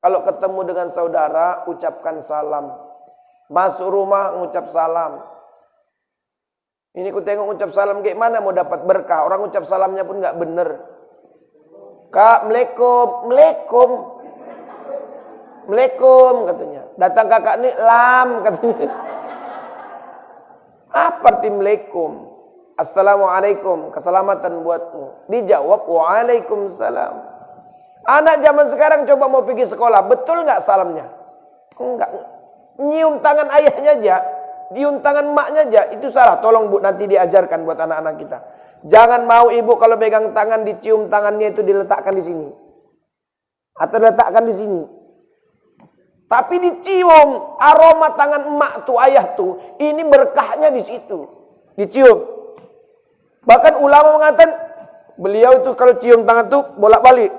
Kalau ketemu dengan saudara, ucapkan salam. Masuk rumah, ngucap salam. Ini ku tengok ucap salam kayak mana mau dapat berkah. Orang ucap salamnya pun nggak bener. Kak, Assalamualaikum katanya. Datang kakak ini, lam katanya. Apa arti Assalamualaikum? Assalamualaikum, keselamatan buatmu. Dijawab, waalaikumsalam. Anak zaman sekarang coba mau pergi sekolah, betul nggak salamnya? Enggak. Nyium tangan ayahnya aja, nyium tangan maknya aja, itu salah. Tolong Bu, nanti diajarkan buat anak-anak kita. Jangan mau ibu kalau pegang tangan, dicium tangannya itu diletakkan di sini. Atau diletakkan di sini. Tapi dicium, aroma tangan emak tuh, ayah tuh, ini berkahnya di situ. Dicium. Bahkan ulama mengatakan, beliau itu kalau cium tangan tuh bolak-balik.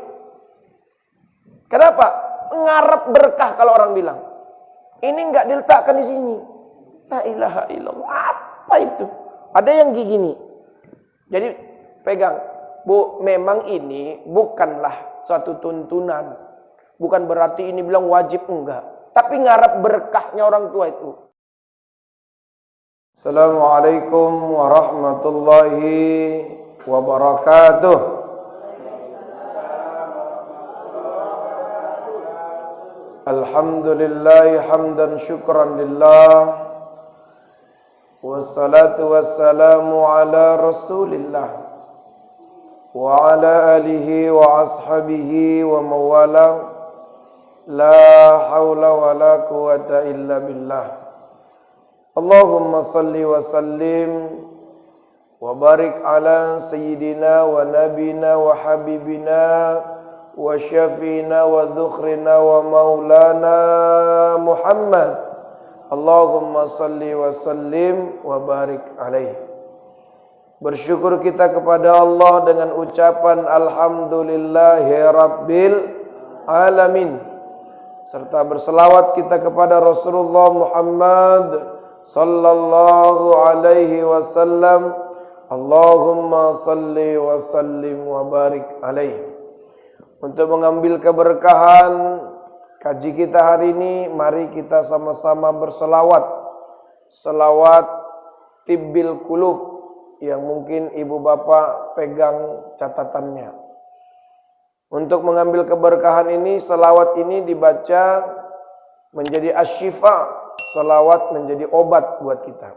Kenapa? Ngarep berkah kalau orang bilang. Ini enggak diletakkan di sini. La ilaha illallah. Apa itu? Ada yang gini. Jadi pegang. Bu, memang ini bukanlah suatu tuntunan. Bukan berarti ini bilang wajib, enggak. Tapi ngarep berkahnya orang tua itu. Assalamualaikum warahmatullahi wabarakatuh. Alhamdulillah hamdan syukran lillah. Wassalatu wassalamu ala rasulillah wa ala alihi wa ashabihi wa mawala. La hawla wa la quwata illa billah. Allahumma salli wa sallim wa barik ala sayyidina wa nabina wa habibina wa syafina wa dhukhrina wa maulana Muhammad. Allahumma salli wa sallim wa barik alaih. Bersyukur kita kepada Allah dengan ucapan alhamdulillahi rabbil alamin. Serta berselawat kita kepada Rasulullah Muhammad sallallahu alaihi wasallam. Allahumma salli wa sallim wa barik alaih. Untuk mengambil keberkahan kaji kita hari ini, mari kita sama-sama berselawat. Selawat tibbil qulub yang mungkin ibu bapak pegang catatannya. Untuk mengambil keberkahan ini, selawat ini dibaca menjadi asyifa. Selawat menjadi obat buat kita.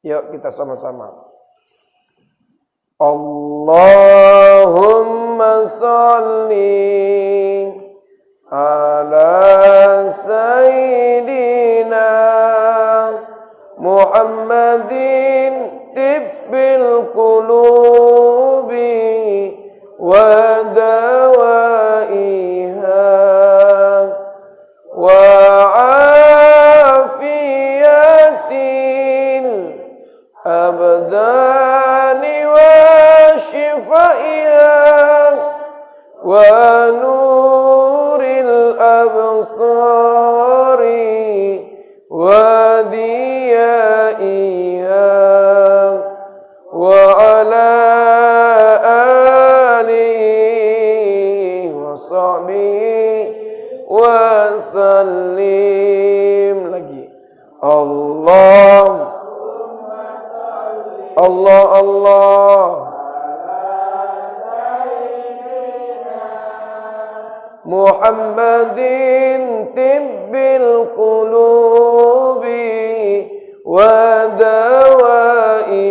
Yuk kita sama-sama. Allahumma salli ala sayyidina Muhammadin tibbil qulubi wa dawaiha wa afiyatin abdani wa shifaiha wa nuril absari wa diyaiha wa ala alihi wa sahbihi wa sallim. Lagi Allah Allah Allah Muhammadin tibbil qulubi wa dawaiha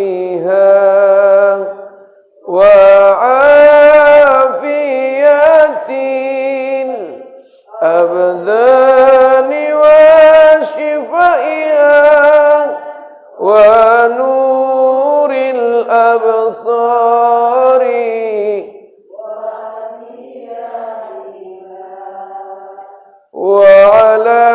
wa afiyatin abdani wa shifaiha wa nuril absari wa ala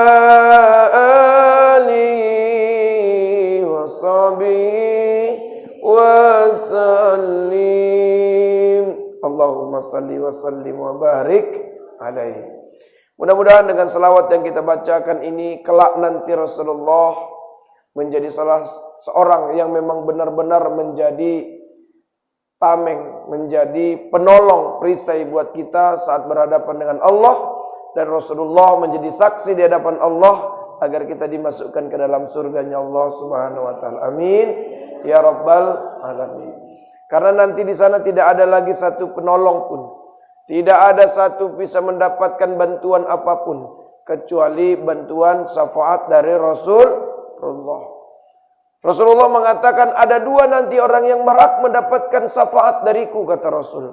alihi wa sahbihi wa sallim. Allahumma salli wa sallim wa barik alaihi. Mudah-mudahan dengan selawat yang kita bacakan ini kelak nanti Rasulullah menjadi salah seorang yang memang benar-benar menjadi tameng, menjadi penolong perisai buat kita saat berhadapan dengan Allah. dan Rasulullah menjadi saksi di hadapan Allah agar kita dimasukkan ke dalam surganya Allah Subhanahu wa taala. Amin ya rabbal alamin. Karena nanti di sana tidak ada lagi satu penolong pun. Tidak ada satu bisa mendapatkan bantuan apapun kecuali bantuan syafaat dari Rasulullah. Rasulullah mengatakan ada dua nanti orang yang berhak mendapatkan syafaat dariku, kata Rasul.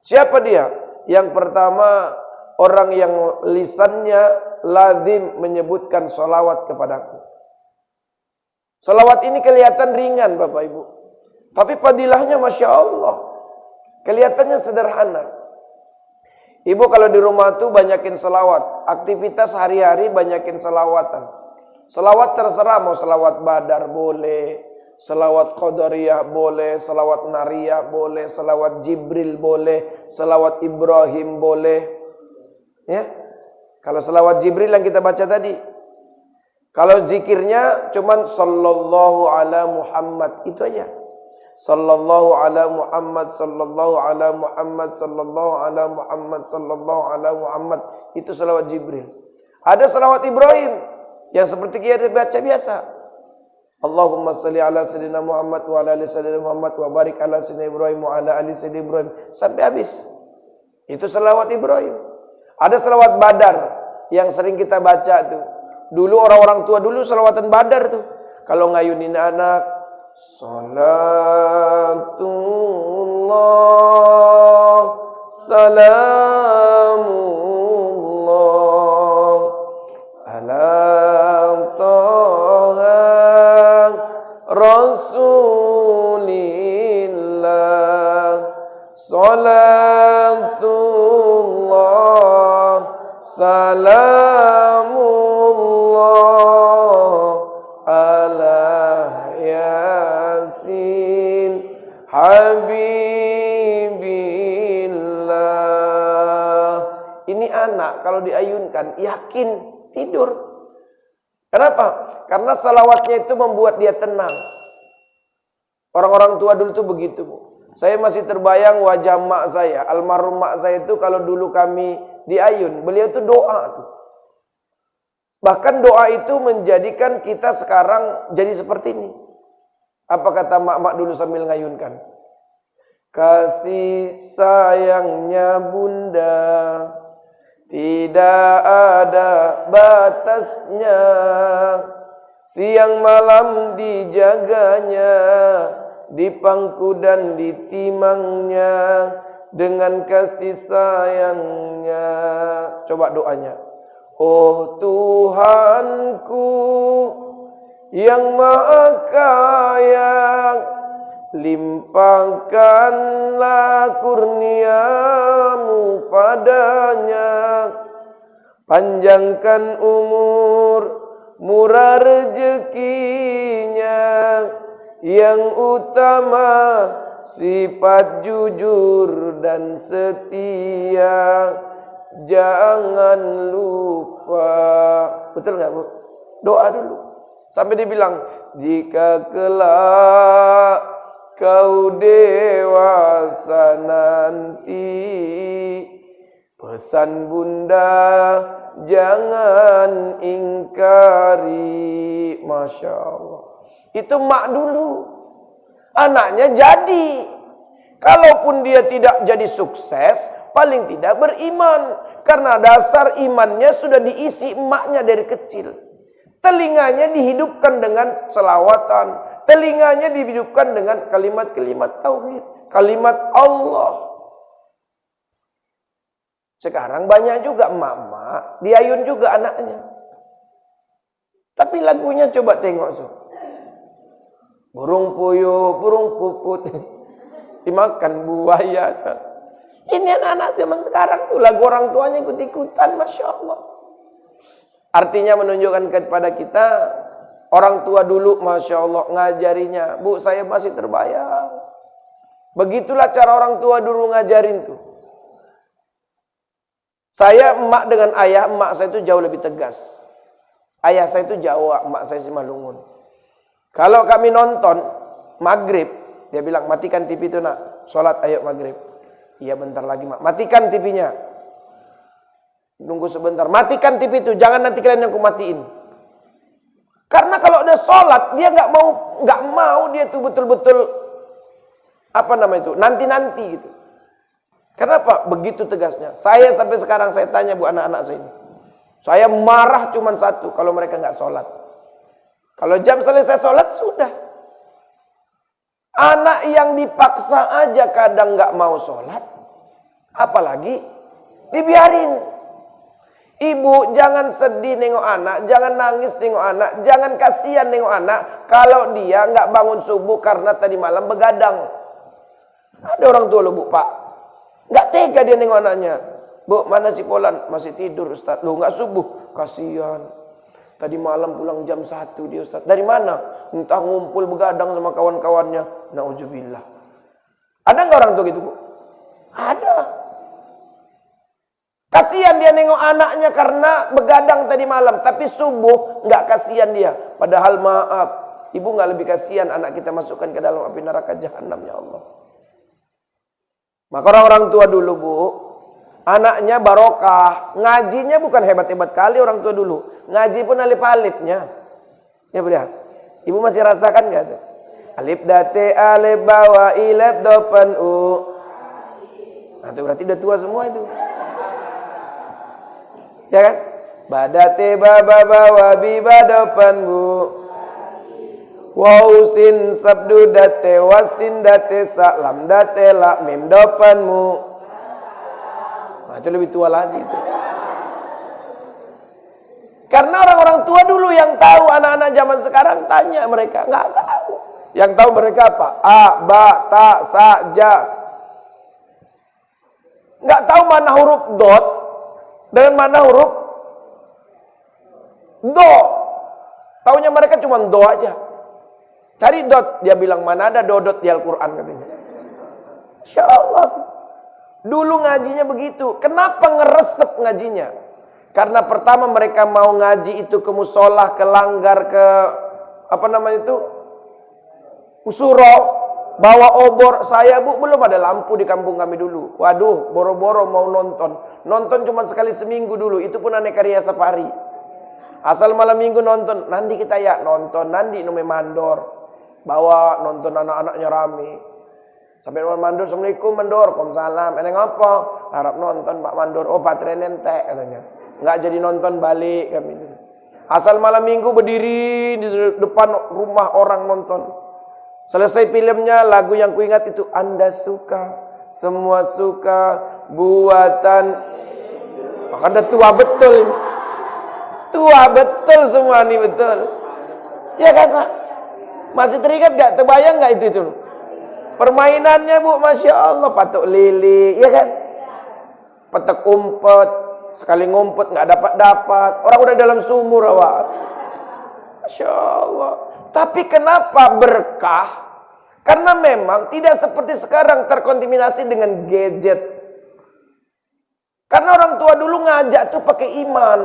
Siapa dia? Yang pertama, orang yang lisannya lazim menyebutkan salawat kepadaku. Salawat ini kelihatan ringan Bapak Ibu, tapi fadilahnya Masya Allah. Kelihatannya sederhana. Ibu kalau di rumah tuh banyakin selawat. Aktivitas hari-hari banyakin selawatan. Selawat terserah, mau selawat badar boleh, selawat qadariyah boleh, selawat nariyah boleh, selawat Jibril boleh, selawat Ibrahim boleh. Ya. Kalau selawat Jibril yang kita baca tadi. Kalau zikirnya cuman sallallahu ala Muhammad, itu aja. Sallallahu ala Muhammad, sallallahu ala Muhammad, sallallahu ala Muhammad, sallallahu ala Muhammad. Itu selawat Jibril. Ada selawat Ibrahim yang seperti kita baca biasa. Allahumma salli ala sayyidina Muhammad wa ala ali sayyidina Muhammad wa barik ala sayyidina Ibrahim wa ala ali sayyidina Ibrahim sampai habis. Itu selawat Ibrahim. Ada selawat Badar yang sering kita baca tuh. Dulu orang-orang tua dulu selawatan Badar tuh. Kalau ngayunin anak, salatullah salamullah ala taha rasulillah salatullah salamullah ala yasin habibillah. Ini anak kalau diayunkan yakin tidur. Kenapa? Karena salawatnya itu membuat dia tenang. Orang-orang tua dulu tuh begitu, Bu. Saya masih terbayang wajah mak saya, almarhum mak saya itu kalau dulu kami diayun, beliau itu doa tuh. Bahkan doa itu menjadikan kita sekarang jadi seperti ini. Apa kata mak-mak dulu sambil ngayunkan? Kasih sayangnya bunda tidak ada batasnya, siang malam dijaganya, dipangku dan ditimangnya dengan kasih sayangnya. Coba doanya. Oh Tuhanku yang maha kaya, limpahkanlah kurniamu padanya, panjangkan umur, murah rezekinya, yang utama sifat jujur dan setia, jangan lupa. Betul nggak Bu? Doa dulu. Sampai dibilang, jika kelak kau dewasa nanti, pesan bunda jangan ingkari. Masya Allah. Itu mak dulu. Anaknya jadi. Kalaupun dia tidak jadi sukses, paling tidak beriman. Karena dasar imannya sudah diisi emaknya dari kecil. Telinganya dihidupkan dengan selawatan. Telinganya dihidupkan dengan kalimat-kalimat tauhid. Kalimat Allah. Sekarang banyak juga emak-emak diayun juga anaknya. Tapi lagunya coba tengok tuh. Burung puyuh, burung puput dimakan buaya. Ini anak-anak zaman sekarang tuh lagu orang tuanya ikut-ikutan, Masya Allah. Artinya menunjukkan kepada kita, orang tua dulu Masya Allah ngajarinya. Bu, saya masih terbayang. Begitulah cara orang tua dulu ngajarin tuh. Saya emak dengan ayah, emak saya itu jauh lebih tegas. Ayah saya itu Jawa, emak saya Simalungun. Kalau kami nonton maghrib, dia bilang matikan TV itu nak, sholat ayo maghrib. Iya bentar lagi mak, matikan TV-nya. Nunggu sebentar. Matikan TV itu. Jangan nanti kalian yang kumatiin. Karena kalau udah sholat, dia nggak mau dia tuh betul-betul nanti-nanti gitu. Kenapa? Begitu tegasnya. Saya sampai sekarang saya tanya bu anak-anak saya ini. Saya marah cuma satu kalau mereka nggak sholat. Kalau jam selesai sholat sudah. Anak yang dipaksa aja kadang nggak mau sholat, apalagi dibiarin. Ibu jangan sedih nengok anak, jangan nangis nengok anak, jangan kasihan nengok anak kalau dia nggak bangun subuh karena tadi malam begadang. Ada orang tua loh bu pak, nggak tega dia nengok anaknya. Bu mana si Polan? Masih tidur Ustaz. Loh nggak subuh? Kasihan. Tadi malam pulang jam 1 dia Ustaz. Dari mana? Entah ngumpul begadang sama kawan-kawannya. Nauzubillah. Ada nggak orang tua gitu bu? Ada. Kasihan dia nengok anaknya karena begadang tadi malam. Tapi subuh nggak kasihan dia. Padahal maaf, ibu nggak lebih kasihan anak kita masukkan ke dalam api neraka jahanam ya Allah. Maka orang-orang tua dulu bu, anaknya barokah. Ngajinya bukan hebat-hebat kali orang tua dulu. Ngaji pun alif-alifnya. Ya bu ya. Ibu masih rasakan nggak tuh? Alif date alif bawa ilaf dopan u. Nah itu berarti udah tua semua itu. Ya kan? Badate baba bawa biba depan bu. Wausin sabdu date wasin date salam date la mim depanmu. Nah itu lebih tua lagi itu. Karena orang-orang tua dulu yang tahu, anak-anak zaman sekarang tanya mereka nggak tahu. Yang tahu mereka apa? A, ba, ta, sa, ja. Nggak tahu mana huruf dot dengan mana huruf do. Taunya mereka cuma do aja. Cari dot, dia bilang mana ada dodot di Al-Quran katanya. Insya Allah. Dulu ngajinya begitu. Kenapa ngeresep ngajinya? Karena pertama mereka mau ngaji itu ke musolah, ke langgar, ke usuro, bawa obor. Saya bu belum ada lampu di kampung kami dulu. Waduh, boro-boro mau nonton. Nonton cuma sekali seminggu dulu. Itu pun aneka ria safari. Asal malam minggu nonton. Nanti kita ya nonton. Nanti nume mandor. Bawa nonton anak-anaknya rame. Sampai mandor, Assalamualaikum mandor, Waalaikumsalam. Eneng apa? Harap nonton Pak Mandor. Oh baterai nentek katanya. Nggak jadi nonton balik kami. Asal malam minggu berdiri di depan rumah orang nonton. Selesai filmnya, lagu yang kuingat itu Anda suka, semua suka, buatan. Maka Anda tua betul. Tua betul semua nih betul. Ya kan Pak? Masih teringat gak? Terbayang gak itu? Permainannya bu, Masya Allah. Patok lili, ya kan? Petek umpet. Sekali ngumpet gak dapat-dapat. Orang udah dalam sumur awak. Masya Allah. Tapi kenapa berkah? Karena memang tidak seperti sekarang terkontaminasi dengan gadget. Karena orang tua dulu ngajak tuh pakai iman.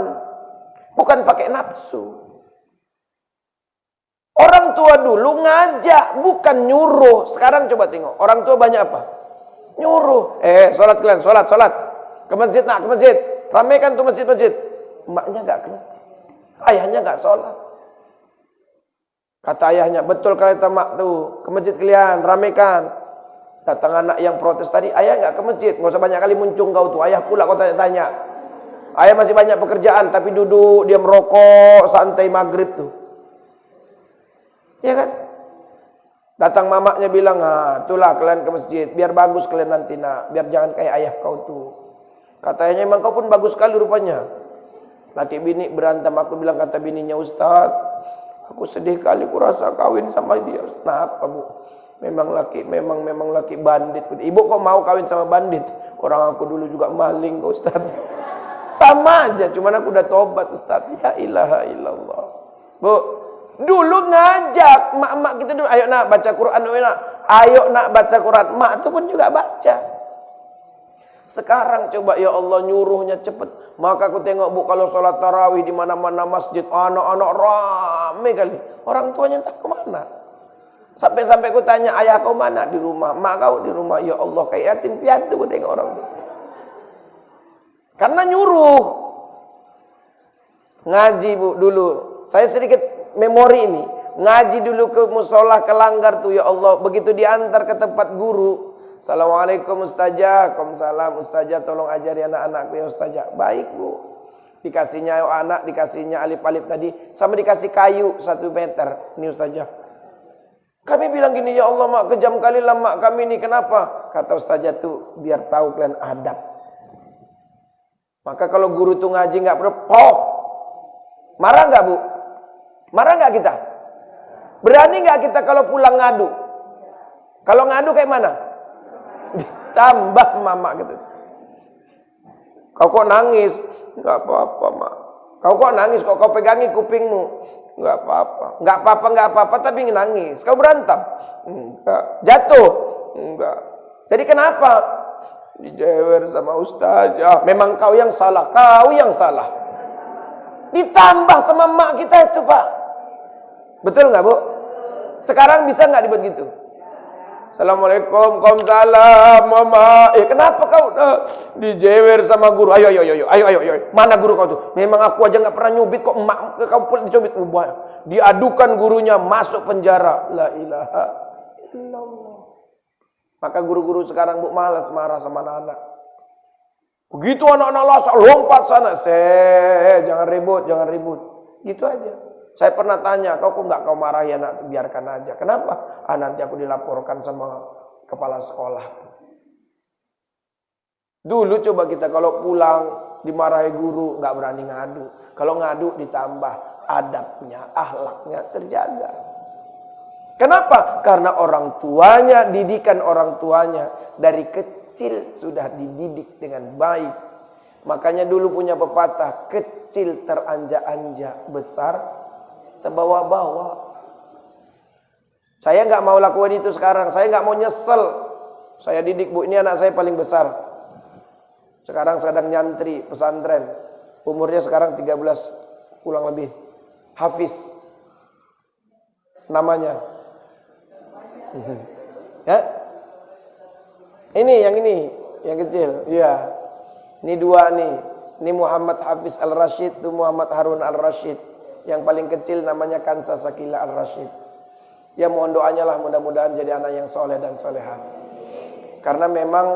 Bukan pakai nafsu. Orang tua dulu ngajak, bukan nyuruh. Sekarang coba tengok, orang tua banyak apa? Nyuruh. Sholat kalian, sholat. Ke masjid nak, ke masjid. Ramaikan tuh masjid-masjid. Emaknya gak ke masjid. Ayahnya gak sholat. Kata ayahnya, betul kata mak tuh. Ke masjid kalian, ramaikan. Datang anak yang protes tadi, ayah gak ke masjid. Gak usah banyak kali muncung kau tuh. Ayah pula kau tanya-tanya. Ayah masih banyak pekerjaan, tapi duduk, dia merokok, santai maghrib tuh. Ya kan? Datang mamaknya bilang, itulah kalian ke masjid, biar bagus kalian nanti nak, biar jangan kayak ayah kau tuh. Katanya emang kau pun bagus sekali rupanya. Laki bini berantem, aku bilang kata bininya, Ustaz, aku sedih kali ku rasa kawin sama dia. Kenapa bu? Memang laki bandit. Ibu kok mau kawin sama bandit? Orang aku dulu juga maling kok Ustaz. Sama aja, cuman aku udah tobat Ustaz. Ya ilaha illallah. Bu, dulu ngajak mak-mak kita dulu, ayo nak baca Quran dulu nak. Ayo nak baca Quran. Mak itu pun juga baca. Sekarang coba ya Allah nyuruhnya cepet. Maka aku tengok bu kalau sholat tarawih di mana-mana masjid, anak-anak rame kali. Orang tuanya entah kemana. Sampai-sampai aku tanya, ayah kau mana? Di rumah. Mak kau di rumah. Ya Allah kayak yatim piatu aku tengok orang itu. Karena nyuruh. Ngaji Bu dulu. Saya sedikit memori ini. Ngaji dulu ke musola ke Langgar tuh ya Allah. Begitu diantar ke tempat guru. Assalamualaikum Ustazah. Waalaikumsalam Ustazah, tolong ajari anak-anakku ya Ustazah. Baik Bu. Dikasihnya anak, dikasihnya alif-alif tadi. Sama dikasih kayu 1 meter. Ini Ustazah. Kami bilang gini, ya Allah mak, kejam kali lah mak kami ini. Kenapa? Kata Ustazah tuh, biar tahu kalian adab. Maka kalau guru tuh ngaji nggak perlu, marah nggak Bu? Marah nggak kita? Berani nggak kita kalau pulang ngadu? Kalau ngadu kayak mana? Tambah mama gitu. Kau kok nangis? Nggak apa-apa mak. Kau kok nangis? Kok kau pegangi kupingmu? Nggak apa-apa. Nggak apa-apa, nggak apa-apa, tapi nangis. Kau berantem? Enggak. Jatuh? Enggak. Jadi kenapa? Dijewer sama ustazah. Memang kau yang salah. Kau yang salah. Ditambah sama mak kita itu Pak. Betul nggak Bu? Sekarang bisa nggak dibuat gitu? Assalamualaikum, waalaikumsalam, mama. Kenapa kau dijewer sama guru? Ayo. Mana guru kau tuh? Memang aku aja nggak pernah nyubit kok emak kau pun dicubit. Diadukan gurunya, masuk penjara. La ilaha illallah. Maka guru-guru sekarang Bu malas marah sama anak-anak. Begitu anak-anak lasak lompat sana, jangan ribut. Gitu aja. Saya pernah tanya, kau kok nggak kau marahi anak, biarkan aja. Kenapa? Nanti aku dilaporkan sama kepala sekolah. Dulu coba kita kalau pulang dimarahi guru, nggak berani ngadu. Kalau ngadu ditambah adabnya, akhlaknya terjaga. Kenapa? Karena orang tuanya, didikan orang tuanya dari kecil sudah dididik dengan baik. Makanya dulu punya pepatah, kecil teranja-anja, besar terbawa-bawa. Saya nggak mau lakukan itu sekarang. Saya nggak mau nyesel. Saya didik Bu, ini anak saya paling besar. Sekarang sedang nyantri pesantren. Umurnya sekarang 13 kurang lebih. Hafiz namanya. Ya? Ini yang kecil. Iya. Ini 2 nih. Ini Muhammad Hafiz Al-Rashid, itu Muhammad Harun Al-Rashid. Yang paling kecil namanya Kansa Sakila Al-Rashid. Ya mohon doanya lah, mudah-mudahan jadi anak yang soleh dan soleha. Karena memang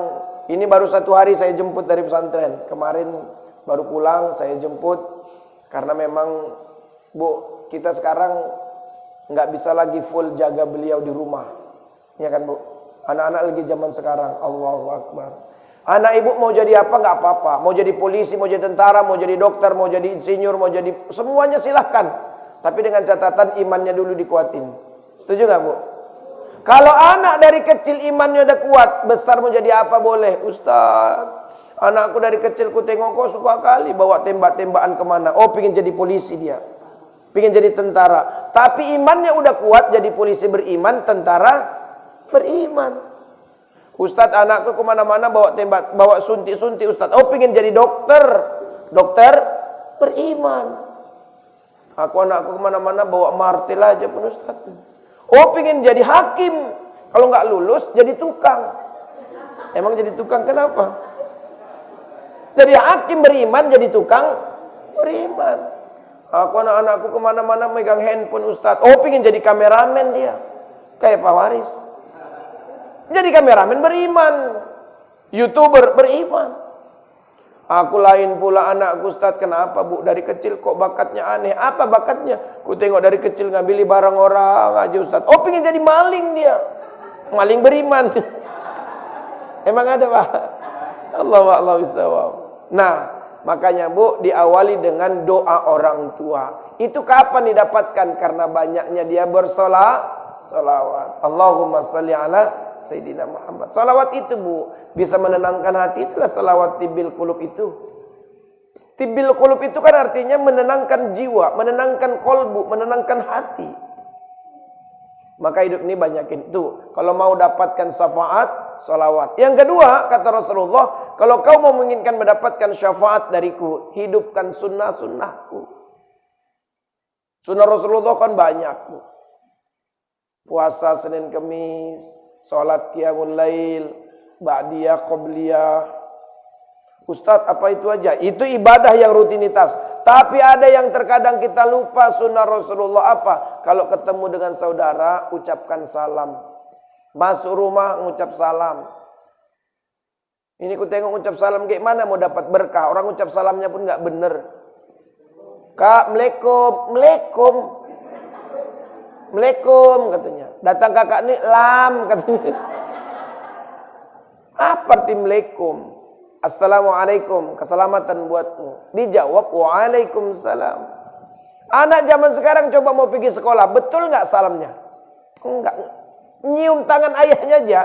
ini baru 1 hari saya jemput dari pesantren. Kemarin baru pulang saya jemput. Karena memang Bu, kita sekarang nggak bisa lagi full jaga beliau di rumah. Ya kan Bu? Anak-anak lagi zaman sekarang. Allahu Akbar. Anak ibu mau jadi apa nggak apa-apa. Mau jadi polisi, mau jadi tentara, mau jadi dokter, mau jadi insinyur, mau jadi semuanya silahkan. Tapi dengan catatan imannya dulu dikuatin. Setuju nggak Bu? Kalau anak dari kecil imannya udah kuat, besar mau jadi apa boleh. Ustaz, anakku dari kecil ku tengok kok suka kali bawa tembak-tembakan kemana. Oh, pingin jadi polisi dia. Pingin jadi tentara. Tapi imannya udah kuat, jadi polisi beriman, tentara beriman. Ustaz, anakku kemana-mana bawa tembak, bawa suntik-suntik Ustaz. Oh, pingin jadi dokter. Dokter beriman. Anakku kemana-mana bawa martil aja pun Ustaz. Oh, pingin jadi hakim. Kalau nggak lulus jadi tukang. Emang jadi tukang kenapa? Jadi hakim beriman, jadi tukang beriman. Anak-anakku kemana-mana megang handphone Ustaz. Oh, pingin jadi kameramen dia. Kayak Pak Waris. Jadi kameramen beriman, YouTuber beriman. Aku lain pula anakku Ustaz, kenapa Bu? Dari kecil kok bakatnya aneh. Apa bakatnya? Ku tengok dari kecil ngambil barang orang aja Ustaz. Oh, pengen jadi maling dia. Maling beriman. Emang ada Pak? Allah bisawab. Nah, makanya Bu, diawali dengan doa orang tua. Itu kapan didapatkan? Karena banyaknya dia bersolawat. Allahumma salli ala Sayyidina Muhammad. Salawat itu Bu bisa menenangkan hati. Itulah salawat tibil qulub itu. Tibil qulub itu kan artinya menenangkan jiwa, menenangkan kolbu, menenangkan hati. Maka hidup ini banyakin itu. Kalau mau dapatkan syafaat, salawat. Yang kedua kata Rasulullah, kalau kau mau menginginkan mendapatkan syafaat dariku, hidupkan sunnah-sunnahku. Sunnah Rasulullah kan banyak Bu. Puasa Senin Kemis, salat qiyamul lail, ba'diyah, qobliyah, Ustadz, apa itu aja? Itu ibadah yang rutinitas. Tapi ada yang terkadang kita lupa sunnah Rasulullah apa? Kalau ketemu dengan saudara, ucapkan salam. Masuk rumah, ngucap salam. Ini ku tengok ucap salam kayak mana mau dapat berkah. Orang ucap salamnya pun nggak bener. Kak, Assalamualaikum katanya. Datang kakak nih, lam katanya. Apa arti Assalamualaikum? Assalamualaikum, keselamatan buatmu. Dijawab, waalaikumsalam. Anak zaman sekarang coba mau pergi sekolah, betul nggak salamnya? Enggak. Nyium tangan ayahnya aja,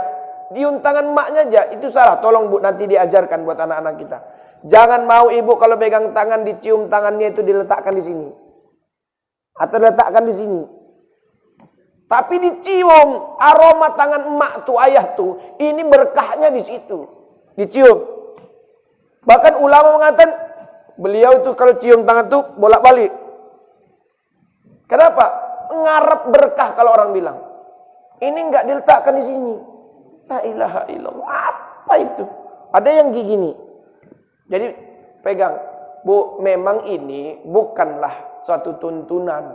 nyium tangan maknya aja, itu salah. Tolong Bu, nanti diajarkan buat anak-anak kita. Jangan mau ibu kalau pegang tangan, dicium tangannya itu diletakkan di sini. Atau diletakkan di sini. Tapi dicium, aroma tangan emak tuh, ayah tuh, ini berkahnya di situ. Dicium. Bahkan ulama mengatakan beliau itu kalau cium tangan tuh bolak-balik. Kenapa? Ngarep berkah kalau orang bilang. Ini enggak diletakkan di sini. La ilaha illallah. Apa itu? Ada yang gini. Jadi pegang. Bu, memang ini bukanlah suatu tuntunan.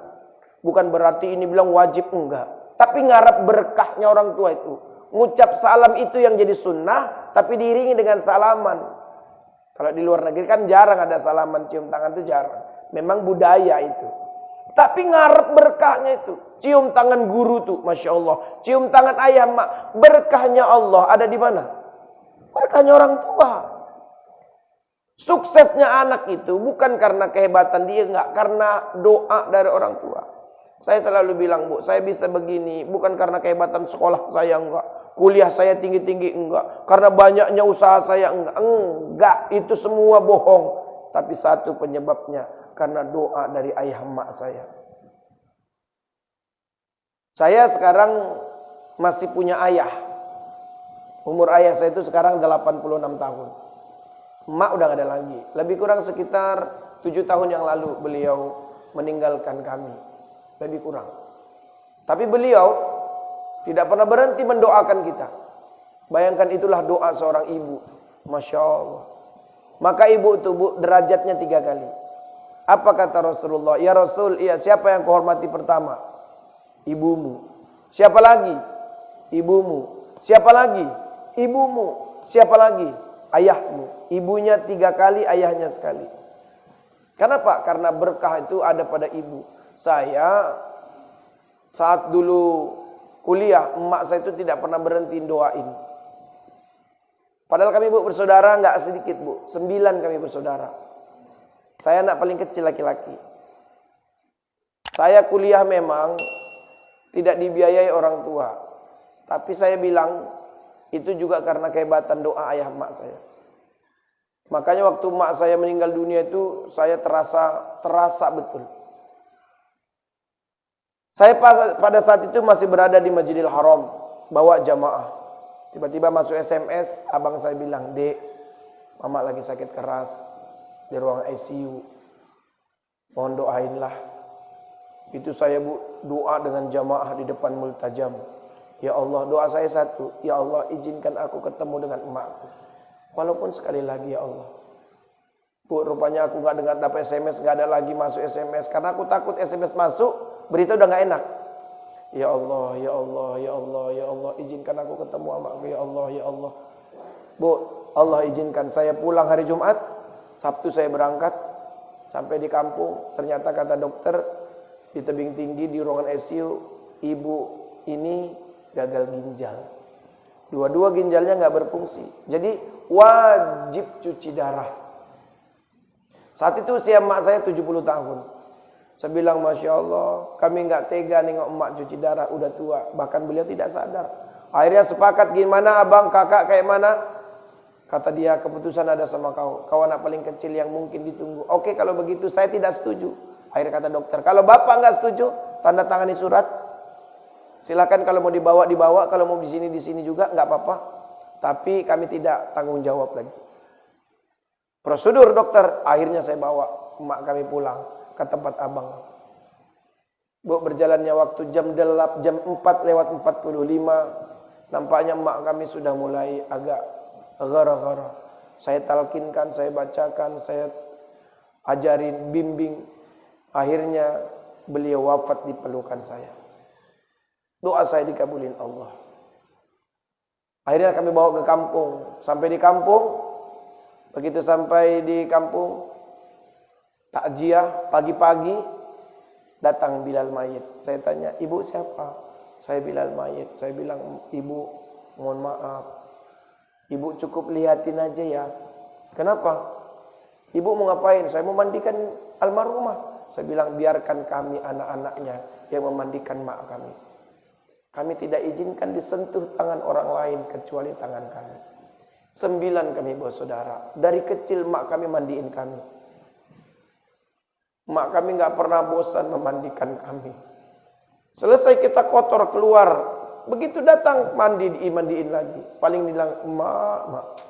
Bukan berarti ini bilang wajib, enggak. Tapi ngarep berkahnya orang tua itu. Ngucap salam itu yang jadi sunnah, tapi diiringi dengan salaman. Kalau di luar negeri kan jarang ada salaman, cium tangan itu jarang. Memang budaya itu. Tapi ngarep berkahnya itu. Cium tangan guru tuh, Masya Allah. Cium tangan ayah, mak. Berkahnya Allah ada di mana? Berkahnya orang tua. Suksesnya anak itu bukan karena kehebatan dia, enggak. Karena doa dari orang tua. Saya selalu bilang, Bu, saya bisa begini. Bukan karena kehebatan sekolah saya, enggak. Kuliah saya tinggi-tinggi, enggak. Karena banyaknya usaha saya, enggak. Enggak, itu semua bohong. Tapi satu penyebabnya, karena doa dari ayah emak saya. Saya sekarang masih punya ayah. Umur ayah saya itu sekarang 86 tahun. Emak udah gak ada lagi. Lebih kurang sekitar 7 tahun yang lalu beliau meninggalkan kami. Lebih kurang. Tapi beliau tidak pernah berhenti mendoakan kita. Bayangkan itulah doa seorang ibu. Masya Allah. Maka ibu itu, Bu, derajatnya 3 kali. Apa kata Rasulullah? Ya Rasul, iya, siapa yang kau hormati pertama? Ibumu. Siapa lagi? Ibumu. Siapa lagi? Ibumu. Siapa lagi? Ayahmu. Ibunya 3 kali, ayahnya sekali. Kenapa? Karena berkah itu ada pada ibu. Saya saat dulu kuliah, emak saya itu tidak pernah berhenti doain. Padahal kami, Bu, bersaudara nggak sedikit, Bu. 9 kami bersaudara. Saya anak paling kecil laki-laki. Saya kuliah memang tidak dibiayai orang tua. Tapi saya bilang, itu juga karena kehebatan doa ayah emak saya. Makanya waktu emak saya meninggal dunia itu, saya terasa betul. Saya pada saat itu masih berada di Masjidil Haram, bawa jamaah. Tiba-tiba masuk SMS, abang saya bilang, Dek, mama lagi sakit keras di ruang ICU. Mohon doainlah. Itu saya, Bu, doa dengan jamaah di depan multajam. Ya Allah, doa saya satu. Ya Allah, izinkan aku ketemu dengan emakku. Walaupun sekali lagi, ya Allah. Bu, rupanya aku gak dengar dapat SMS, gak ada lagi masuk SMS. Karena aku takut SMS masuk, berita udah gak enak. Ya Allah, ya Allah, ya Allah, ya Allah, izinkan aku ketemu anakku, ya Allah, ya Allah. Bu, Allah izinkan saya pulang hari Jumat, Sabtu saya berangkat, sampai di kampung, ternyata kata dokter, di tebing tinggi, di ruangan ICU, ibu ini gagal ginjal. Dua-dua ginjalnya gak berfungsi. Jadi wajib cuci darah. Saat itu usia emak saya 70 tahun. Saya bilang, Masya Allah, kami nggak tega nengok emak cuci darah, udah tua. Bahkan beliau tidak sadar. Akhirnya sepakat, gimana abang, kakak kayak mana? Kata dia, keputusan ada sama kau. Kau anak paling kecil yang mungkin ditunggu. Oke, kalau begitu saya tidak setuju. Akhirnya kata dokter, kalau bapak nggak setuju, tanda tangani surat. Silakan kalau mau dibawa. Kalau mau di sini juga nggak apa-apa. Tapi kami tidak tanggung jawab lagi. Prosedur dokter, akhirnya saya bawa emak kami pulang ke tempat abang. Bu, berjalannya waktu jam 4 lewat 45, nampaknya emak kami sudah mulai agak gara-gara. Saya talkinkan, saya bacakan, saya ajarin, bimbing. Akhirnya beliau wafat di pelukan saya. Doa saya dikabulin Allah. Akhirnya kami bawa ke kampung. Sampai di kampung, begitu sampai di kampung, takziah pagi-pagi, datang Bilal mayit. Saya tanya, ibu siapa? Saya Bilal mayit. Saya bilang, ibu mohon maaf, ibu cukup lihatin aja ya. Kenapa? Ibu mau ngapain? Saya mau mandikan almarhumah. Saya bilang, biarkan kami anak-anaknya yang memandikan mak kami. Kami tidak izinkan disentuh tangan orang lain kecuali tangan kami. 9 kami bersaudara. Dari kecil mak kami mandiin kami. Mak kami nggak pernah bosan memandikan kami. Selesai kita kotor keluar, begitu datang mandiin lagi. Paling bilang, mak,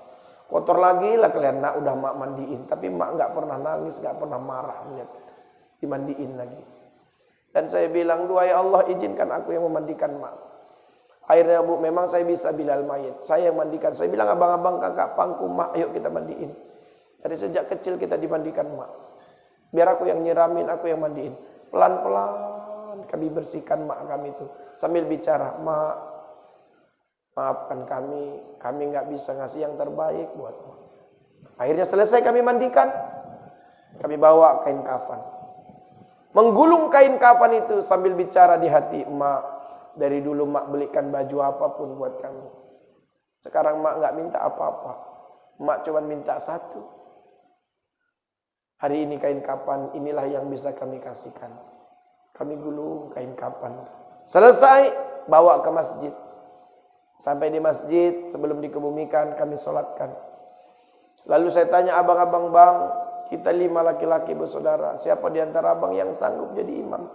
kotor lagi lah kalian. Nak udah mak mandiin, tapi mak nggak pernah nangis, nggak pernah marah melihat dimandiin lagi. Dan saya bilang, duhai Allah izinkan aku yang memandikan mak. Akhirnya bu, memang saya bisa Bilal mayit. Saya yang mandikan. Saya bilang, abang-abang, kakak, pangku, mak, yuk kita mandiin. Dari sejak kecil kita dimandikan mak. Biar aku yang nyiramin, aku yang mandiin. Pelan-pelan kami bersihkan mak kami itu. Sambil bicara, mak, maafkan kami nggak bisa ngasih yang terbaik buat mak. Akhirnya selesai kami mandikan. Kami bawa kain kafan. Menggulung kain kafan itu sambil bicara di hati, mak, dari dulu mak belikan baju apapun buat kamu. Sekarang mak nggak minta apa-apa. Mak cuma minta satu. Hari ini kain kafan inilah yang bisa kami kasihkan. Kami gulung kain kafan. Selesai, bawa ke masjid. Sampai di masjid, sebelum dikebumikan, kami sholatkan. Lalu saya tanya abang-abang, bang, kita 5 laki-laki bersaudara. Siapa di antara abang yang sanggup jadi imam?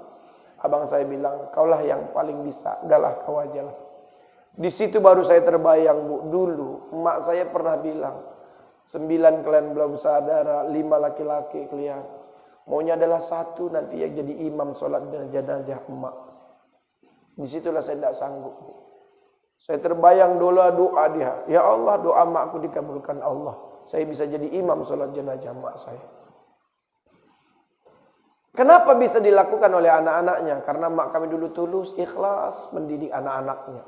Abang saya bilang, kaulah yang paling bisa. Udahlah, kau aja lah. Di situ baru saya terbayang, bu. Dulu, emak saya pernah bilang, 9 kalian belum saudara, 5 laki-laki kalian. Maunya adalah 1 nanti yang jadi imam sholat jenazah emak. Disitulah saya tidak sanggup, bu. Saya terbayang doa dia. Ya Allah, doa emakku dikabulkan Allah. Saya bisa jadi imam sholat jenazah mak saya. Kenapa bisa dilakukan oleh anak-anaknya? Karena mak kami dulu tulus, ikhlas mendidik anak-anaknya.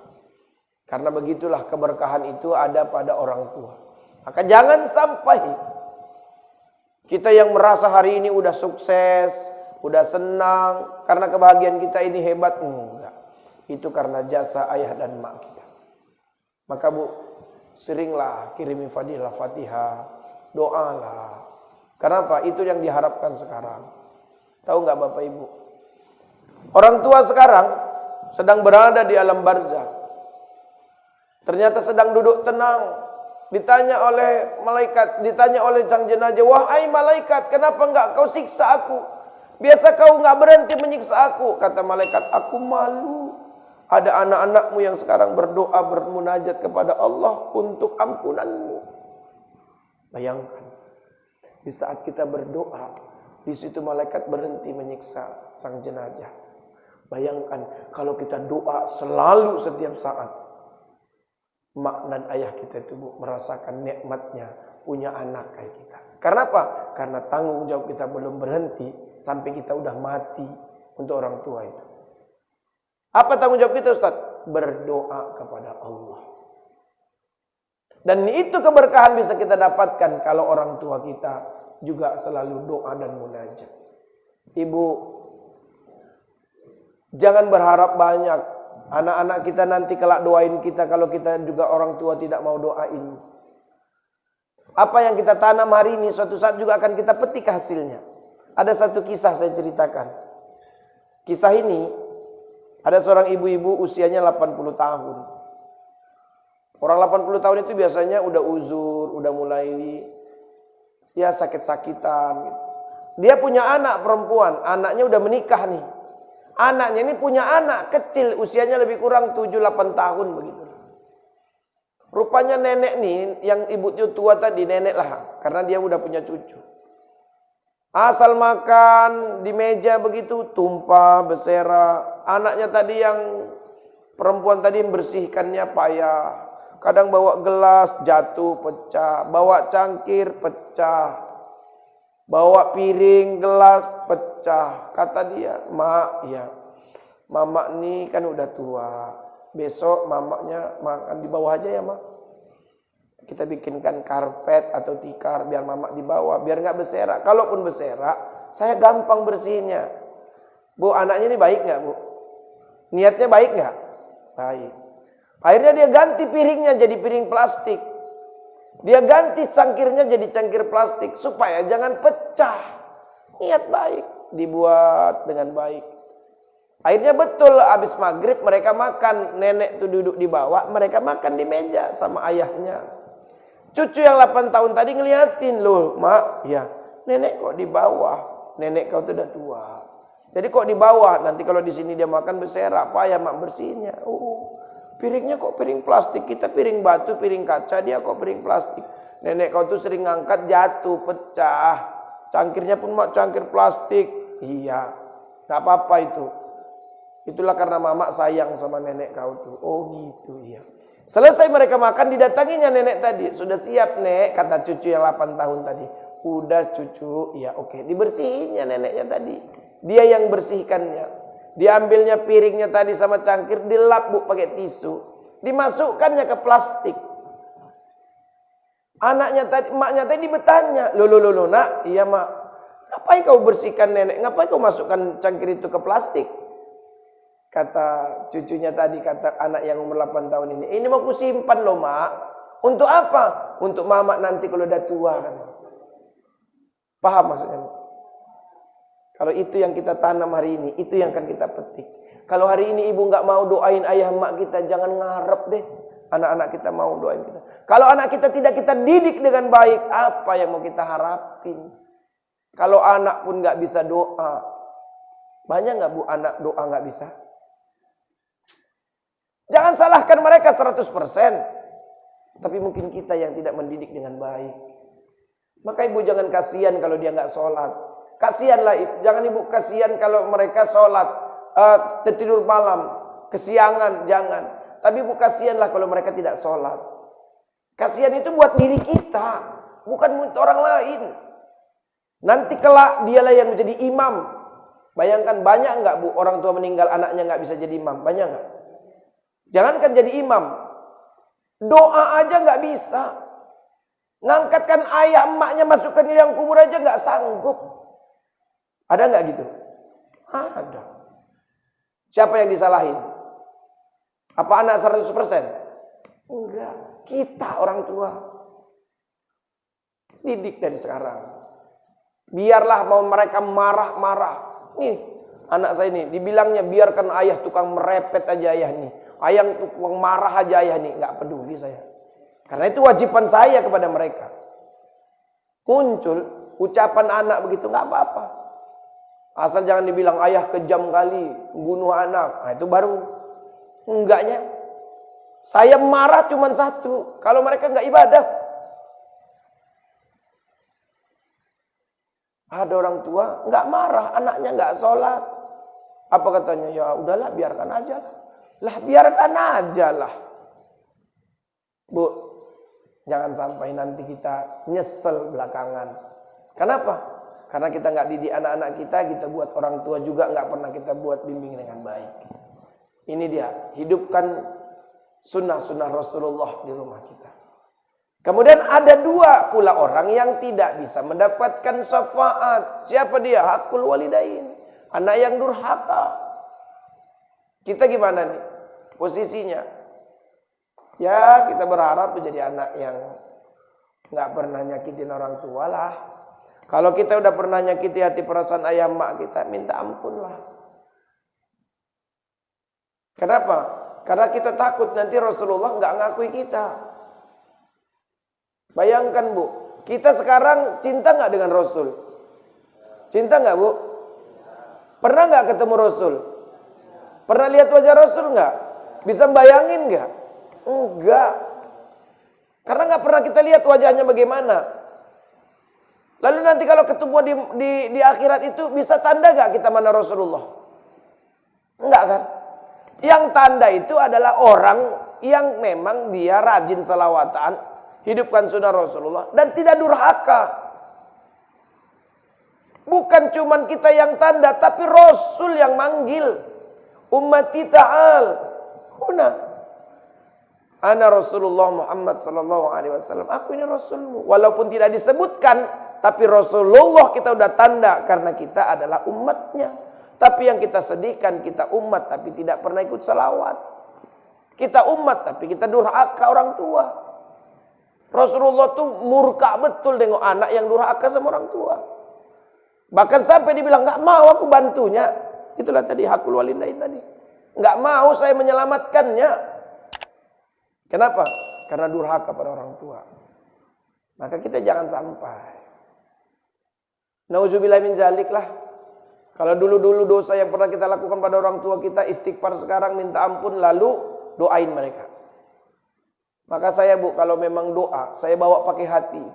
Karena begitulah keberkahan itu ada pada orang tua. Maka jangan sampai kita yang merasa hari ini udah sukses, udah senang, karena kebahagiaan kita ini hebat. Enggak. Itu karena jasa ayah dan mak kita. Maka bu, seringlah kirimi fadilah Fatihah, doalah. Kenapa? Itu yang diharapkan sekarang. Tahu nggak Bapak Ibu? Orang tua sekarang sedang berada di alam barzah. Ternyata sedang duduk tenang. Ditanya oleh malaikat, ditanya oleh sang jenazah, wahai malaikat, kenapa nggak kau siksa aku? Biasa kau nggak berhenti menyiksa aku. Kata malaikat, aku malu. Ada anak-anakmu yang sekarang berdoa, bermunajat kepada Allah untuk ampunanmu. Bayangkan, di saat kita berdoa, di situ malaikat berhenti menyiksa sang jenazah. Bayangkan, kalau kita doa selalu setiap saat, mak dan ayah kita itu bu, merasakan nikmatnya punya anak kayak kita. Karena apa? Karena tanggung jawab kita belum berhenti sampai kita udah mati untuk orang tua itu. Apa tanggung jawab kita Ustaz? Berdoa kepada Allah. Dan itu keberkahan bisa kita dapatkan kalau orang tua kita juga selalu doa dan munajat. Ibu, jangan berharap banyak. Anak-anak kita nanti kelak doain kita kalau kita juga orang tua tidak mau doain. Apa yang kita tanam hari ini suatu saat juga akan kita petik hasilnya. Ada satu kisah saya ceritakan. Kisah ini, ada seorang ibu-ibu usianya 80 tahun. Orang 80 tahun itu biasanya udah uzur, udah mulai ya sakit-sakitan gitu. Dia punya anak perempuan, anaknya udah menikah nih. Anaknya ini punya anak kecil, usianya lebih kurang 7-8 tahun begitu. Rupanya nenek nih, yang ibu tua tadi, nenek lah, karena dia udah punya cucu. Asal makan di meja begitu, tumpah, bersera. Anaknya tadi yang perempuan tadi membersihkannya payah. Kadang bawa gelas jatuh pecah, bawa cangkir pecah, bawa piring gelas pecah. Kata dia, "Mak, ya, Mama nih kan udah tua. Besok mamaknya makan di bawah aja ya, Mak. Kita bikinkan karpet atau tikar biar mamak di bawah, biar nggak berserak. Kalaupun berserak, saya gampang bersihinnya." Bu, anaknya ini baik nggak, Bu? Niatnya baik nggak? Baik. Akhirnya dia ganti piringnya jadi piring plastik. Dia ganti cangkirnya jadi cangkir plastik supaya jangan pecah. Niat baik, dibuat dengan baik. Akhirnya betul habis maghrib mereka makan. Nenek tuh duduk di bawah, mereka makan di meja sama ayahnya. Cucu yang 8 tahun tadi ngeliatin, "Loh, Mak, ya, nenek kok di bawah? Nenek kau tuh udah tua. Jadi kok di bawah? Nanti kalau di sini dia makan berserak, apa ya Mak bersihinnya?" "Oh, piringnya kok piring plastik, kita piring batu, piring kaca, dia kok piring plastik. Nenek kau tuh sering ngangkat jatuh, pecah. Cangkirnya pun Mak cangkir plastik." "Iya, gak apa-apa itu. Itulah karena mamak sayang sama nenek kau tuh." "Oh gitu, iya." Selesai mereka makan, didatanginya nenek tadi. "Sudah siap, Nek," kata cucu yang 8 tahun tadi. "Udah cucu, ya oke." Dibersihinnya neneknya tadi. Dia yang bersihkannya. Diambilnya piringnya tadi sama cangkir, dilap Bu pakai tisu. Dimasukkannya ke plastik. Anaknya tadi, emaknya tadi bertanya, "Loh, Nak, iya Mak. Ngapain kau bersihkan nenek? Ngapain kau masukkan cangkir itu ke plastik?" Kata cucunya tadi, kata anak yang umur 8 tahun ini, "Ini mau kusimpan loh, Mak." "Untuk apa?" "Untuk Mamak nanti kalau udah tua." Kan. Paham maksudnya? Kalau itu yang kita tanam hari ini, itu yang akan kita petik. Kalau hari ini ibu nggak mau doain ayah emak kita, jangan ngarep deh. Anak-anak kita mau doain kita. Kalau anak kita tidak kita didik dengan baik, apa yang mau kita harapin? Kalau anak pun nggak bisa doa, banyak nggak Bu anak doa nggak bisa? Jangan salahkan mereka 100%. Tapi mungkin kita yang tidak mendidik dengan baik. Maka ibu jangan kasihan kalau dia nggak sholat. Kasihanlah, jangan ibu kasihan kalau mereka sholat, tertidur malam, kesiangan, jangan. Tapi ibu kasihanlah kalau mereka tidak sholat. Kasihan itu buat diri kita, bukan untuk orang lain. Nanti kelak dialah yang menjadi imam. Bayangkan banyak nggak Bu orang tua meninggal anaknya nggak bisa jadi imam, banyak nggak? Jangankan jadi imam, doa aja nggak bisa. Ngangkatkan ayah emaknya masukkan ke liang kubur aja nggak sanggup. Ada nggak gitu? Ada. Siapa yang disalahin? Apa anak 100%? Enggak. Kita orang tua. Didik dari sekarang. Biarlah mau mereka marah-marah. Nih, anak saya ini dibilangnya biarkan ayah tukang merepet aja ayah nih. Ayah tukang marah aja ayah nih. Nggak peduli saya. Karena itu wajiban saya kepada mereka. Muncul ucapan anak begitu nggak apa-apa. Asal jangan dibilang ayah kejam kali bunuh anak. Nah itu baru enggaknya. Saya marah cuma satu, kalau mereka enggak ibadah. Ada orang tua enggak marah, anaknya enggak sholat. Apa katanya? Ya udahlah, biarkan aja. Lah biarkan aja lah. Bu, jangan sampai nanti kita nyesel belakangan. Kenapa? Karena kita nggak didik anak-anak kita buat orang tua juga nggak pernah kita buat bimbing dengan baik. Ini dia, hidupkan sunnah-sunnah Rasulullah di rumah kita. Kemudian ada dua pula orang yang tidak bisa mendapatkan syafaat. Siapa dia? Hakul walidain. Anak yang durhaka. Kita gimana nih posisinya? Ya kita berharap menjadi anak yang nggak pernah nyakitin orang tua lah. Kalau kita udah pernah nyakiti hati perasaan ayah mak kita, minta ampun lah. Kenapa? Karena kita takut nanti Rasulullah nggak ngakui kita. Bayangkan Bu, kita sekarang cinta nggak dengan Rasul? Cinta nggak Bu? Pernah nggak ketemu Rasul? Pernah lihat wajah Rasul nggak? Bisa bayangin nggak? Enggak. Karena nggak pernah kita lihat wajahnya bagaimana. Lalu nanti kalau ketemu di akhirat itu bisa tanda gak kita mana Rasulullah? Enggak kan? Yang tanda itu adalah orang yang memang dia rajin salawatan, hidupkan sunnah Rasulullah, dan tidak durhaka. Bukan cuman kita yang tanda, tapi Rasul yang manggil. Ummati ta'al. Huna. Ana Rasulullah Muhammad sallallahu alaihi wasallam. Aku ini Rasulmu. Walaupun tidak disebutkan, tapi Rasulullah kita udah tanda karena kita adalah umatnya. Tapi yang kita sedihkan, kita umat tapi tidak pernah ikut salawat. Kita umat tapi kita durhaka orang tua. Rasulullah tuh murka betul dengan anak yang durhaka sama orang tua. Bahkan sampai dibilang, nggak mau aku bantunya. Itulah tadi hakul walidain tadi. Nggak mau saya menyelamatkannya. Kenapa? Karena durhaka pada orang tua. Maka kita jangan sampai. Nauzubillah min zalik lah. Kalau dulu-dulu dosa yang pernah kita lakukan pada orang tua kita, istighfar sekarang, minta ampun, lalu doain mereka. Maka saya Bu, kalau memang doa, saya bawa pakai hati.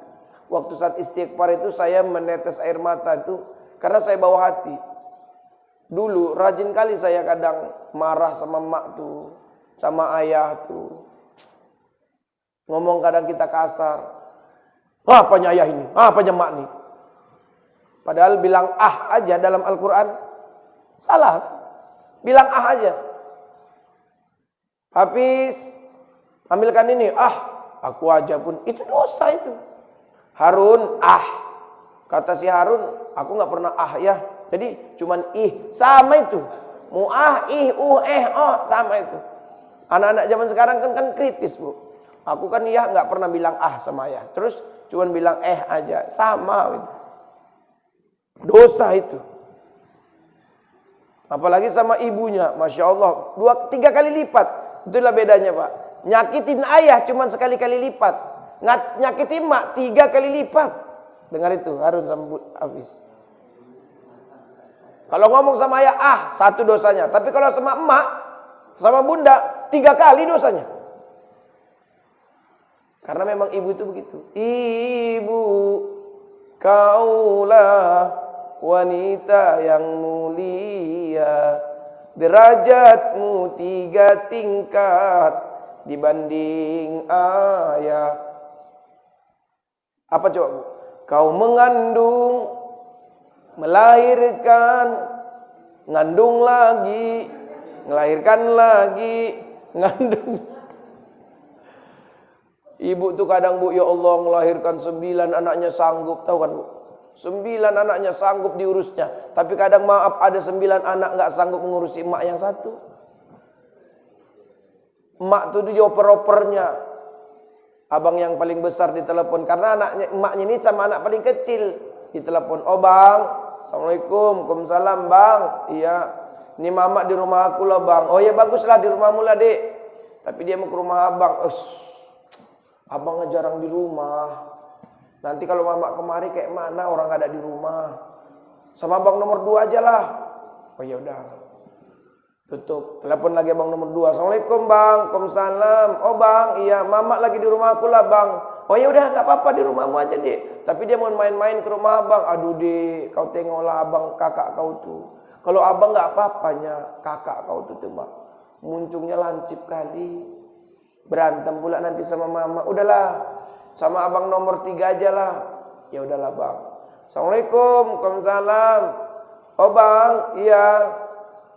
Waktu saat istighfar itu saya menetes air mata itu karena saya bawa hati. Dulu rajin kali saya kadang marah sama emak tuh, sama ayah tuh. Ngomong kadang kita kasar. Apanya ayah ini? Apanya emak nih? Padahal bilang aja dalam Al-Quran salah. Bilang aja. Hafiz, ambilkan ini. Aku aja pun itu dosa itu. Harun, kata si Harun, aku nggak pernah ya. Jadi cuman sama itu. Sama itu. Anak-anak zaman sekarang kan kritis Bu. Aku kan nggak pernah bilang sama ayah. Terus cuman bilang aja, sama itu. Dosa itu. Apalagi sama ibunya, Masya Allah, 2-3 kali lipat. Itulah bedanya Pak. Nyakitin ayah cuman sekali-kali lipat. Nyakitin emak 3 kali lipat. Dengar itu Harun sama Hafiz. Kalau ngomong sama ayah 1 dosanya. Tapi kalau sama emak, sama bunda 3 kali dosanya. Karena memang ibu itu begitu. Ibu, kaulah wanita yang mulia. Derajatmu 3 tingkat dibanding ayah. Apa coba Bu? Kau mengandung, melahirkan, ngandung lagi, melahirkan lagi, ngandung. Ibu tuh kadang Bu, ya Allah, melahirkan 9 anaknya sanggup, tahu kan Bu? 9 anaknya sanggup diurusnya. Tapi kadang maaf, ada 9 anak nggak sanggup mengurusi emak yang 1. Emak tuh dioper-opernya. Abang yang paling besar ditelepon karena emaknya ini sama anak paling kecil. Ditelepon, "Oh Bang, Assalamualaikum." "Waalaikumsalam Bang." "Iya, ini mama di rumah aku lah Bang." "Oh ya baguslah, di rumahmu lah Dek." Tapi dia mau ke rumah abang. Abangnya jarang di rumah. Nanti kalau mama kemari kayak mana orang gak ada di rumah. Sama abang nomor 2 aja lah. Oh ya udah. Tutup. Telepon lagi abang nomor 2. "Assalamualaikum Bang." "Waalaikumsalam." "Oh Bang, iya, mama lagi di rumah aku lah Bang." "Oh ya udah, nggak apa-apa, di rumahmu aja Dek. Tapi dia mau main-main ke rumah abang." "Aduh Dek, kau tengoklah abang kakak kau tuh. Kalau abang nggak apa-apanya, kakak kau tuh Bang. Muncungnya lancip kali. Berantem pula nanti sama mama. Udahlah, sama abang nomor 3 aja lah." "Ya udahlah Bang." "Assalamualaikum." "Waalaikumsalam." "Oh Bang, iya.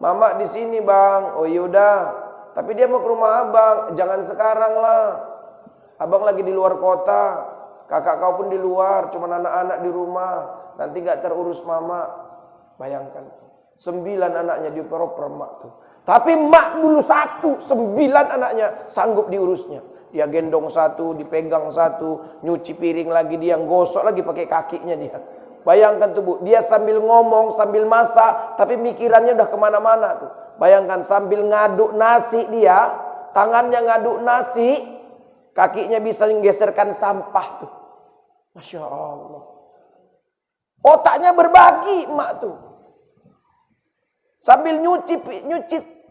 Mama di sini Bang." "Oh yaudah. Tapi dia mau ke rumah abang." "Jangan sekarang lah. Abang lagi di luar kota. Kakak kau pun di luar. Cuma anak-anak di rumah. Nanti gak terurus mama." Bayangkan. 9 anaknya dioper-oper emak tuh. Tapi emak dulu 1. 9 anaknya sanggup diurusnya. Dia gendong 1, dipegang 1, nyuci piring lagi, dia gosok lagi pakai kakinya dia. Bayangkan tuh Bu, dia sambil ngomong, sambil masak, tapi mikirannya udah kemana-mana tuh. Bayangkan sambil ngaduk nasi dia, tangannya ngaduk nasi, kakinya bisa menggeserkan sampah tuh. Masya Allah. Otaknya berbagi emak tuh. Sambil nyuci